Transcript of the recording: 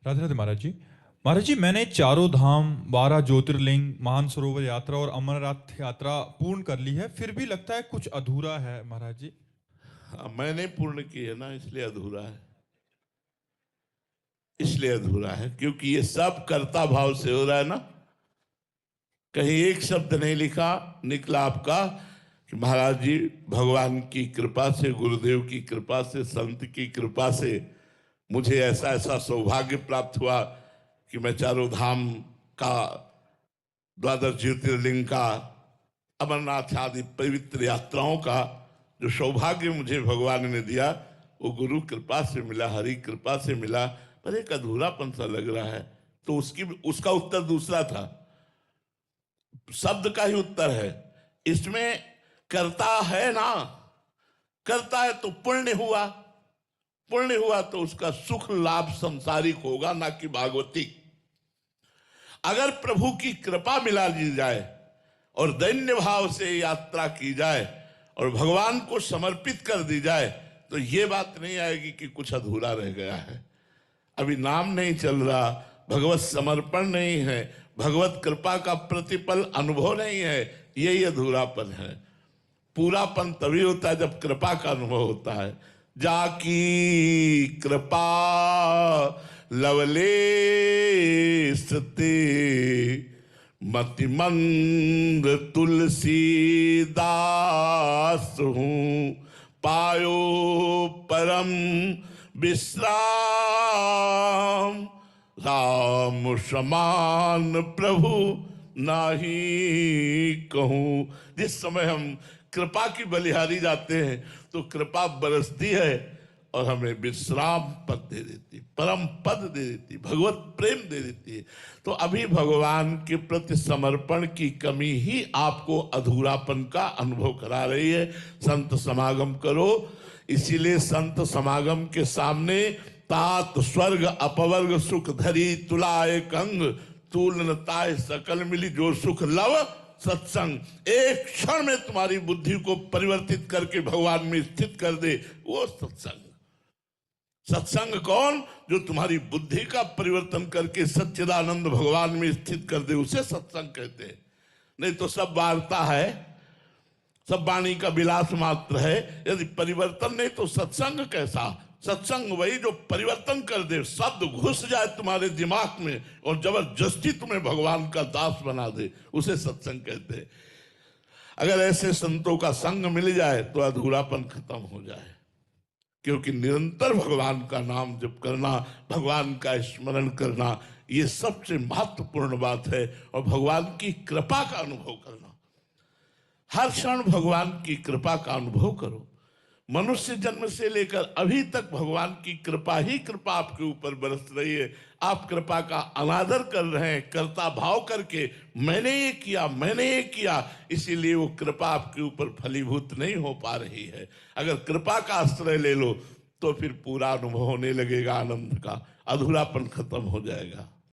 राधे राधे महाराज जी। महाराज जी, मैंने चारों धाम, 12 ज्योतिर्लिंग, मानसरोवर यात्रा और अमरनाथ यात्रा पूर्ण कर ली है, फिर भी लगता है कुछ अधूरा है महाराज जी। हाँ, मैंने पूर्ण की है ना, इसलिए अधूरा है। इसलिए अधूरा है क्योंकि ये सब कर्ता भाव से हो रहा है ना। कहीं एक शब्द नहीं लिखा निकला आपका कि महाराज जी भगवान की कृपा से, गुरुदेव की कृपा से, संत की कृपा से मुझे ऐसा ऐसा सौभाग्य प्राप्त हुआ कि मैं चारों धाम का, 12 ज्योतिर्लिंग का, अमरनाथ आदि पवित्र यात्राओं का जो सौभाग्य मुझे भगवान ने दिया वो गुरु कृपा से मिला, हरि कृपा से मिला। पर एक अधूरापन सा लग रहा है। तो उसका उत्तर दूसरा था, शब्द का ही उत्तर है। इसमें करता है ना, करता है तो पुण्य हुआ, पुण्य हुआ तो उसका सुख लाभ संसारिक होगा, ना कि भागवतिक। अगर प्रभु की कृपा मिला ली जाए और दैन्य भाव से यात्रा की जाए और भगवान को समर्पित कर दी जाए तो ये बात नहीं आएगी कि कुछ अधूरा रह गया है, अभी नाम नहीं चल रहा, भगवत समर्पण नहीं है, भगवत कृपा का प्रतिपल अनुभव नहीं है। यही अधूरापन है। पूरापन तभी होता है जब कृपा का अनुभव होता है। जाकी कृपा लवलेश ते मतिमंद तुलसीदास हूँ, पायो परम विश्राम, राम समान प्रभु नाही कहूं। जिस समय हम कृपा की बलिहारी जाते हैं तो कृपा बरसती है और हमें विश्राम पद दे देती, परम पद दे देती, भगवत प्रेम दे देती है। तो अभी भगवान के प्रति समर्पण की कमी ही आपको अधूरापन का अनुभव करा रही है। संत समागम करो, इसीलिए संत समागम के सामने तात स्वर्ग अपवर्ग सुख धरी तुलाए कंग, तुलनताय सकल मिली जो सुख लव सत्संग। एक क्षण में तुम्हारी बुद्धि को परिवर्तित करके भगवान में स्थित कर दे, वो सत्संग। सत्संग कौन? जो तुम्हारी बुद्धि का परिवर्तन करके सच्चिदानंद भगवान में स्थित कर दे, उसे सत्संग कहते हैं। नहीं तो सब वार्ता है, सब वाणी का विलास मात्र है। यदि परिवर्तन नहीं तो सत्संग कैसा? सत्संग वही जो परिवर्तन कर दे, शब्द घुस जाए तुम्हारे दिमाग में और जबरदस्ती तुम्हें भगवान का दास बना दे, उसे सत्संग कहते हैं। अगर ऐसे संतों का संग मिल जाए तो अधूरापन खत्म हो जाए, क्योंकि निरंतर भगवान का नाम जप करना, भगवान का स्मरण करना, ये सबसे महत्वपूर्ण बात है। और भगवान की कृपा का अनुभव करना, हर क्षण भगवान की कृपा का अनुभव करो। मनुष्य जन्म से लेकर अभी तक भगवान की कृपा ही कृपा आपके ऊपर बरस रही है। आप कृपा का अनादर कर रहे हैं, कर्ता भाव करके, मैंने ये किया, मैंने ये किया, इसीलिए वो कृपा आपके ऊपर फलीभूत नहीं हो पा रही है। अगर कृपा का आश्रय ले लो तो फिर पूरा अनुभव होने लगेगा आनंद का, अधूरापन खत्म हो जाएगा।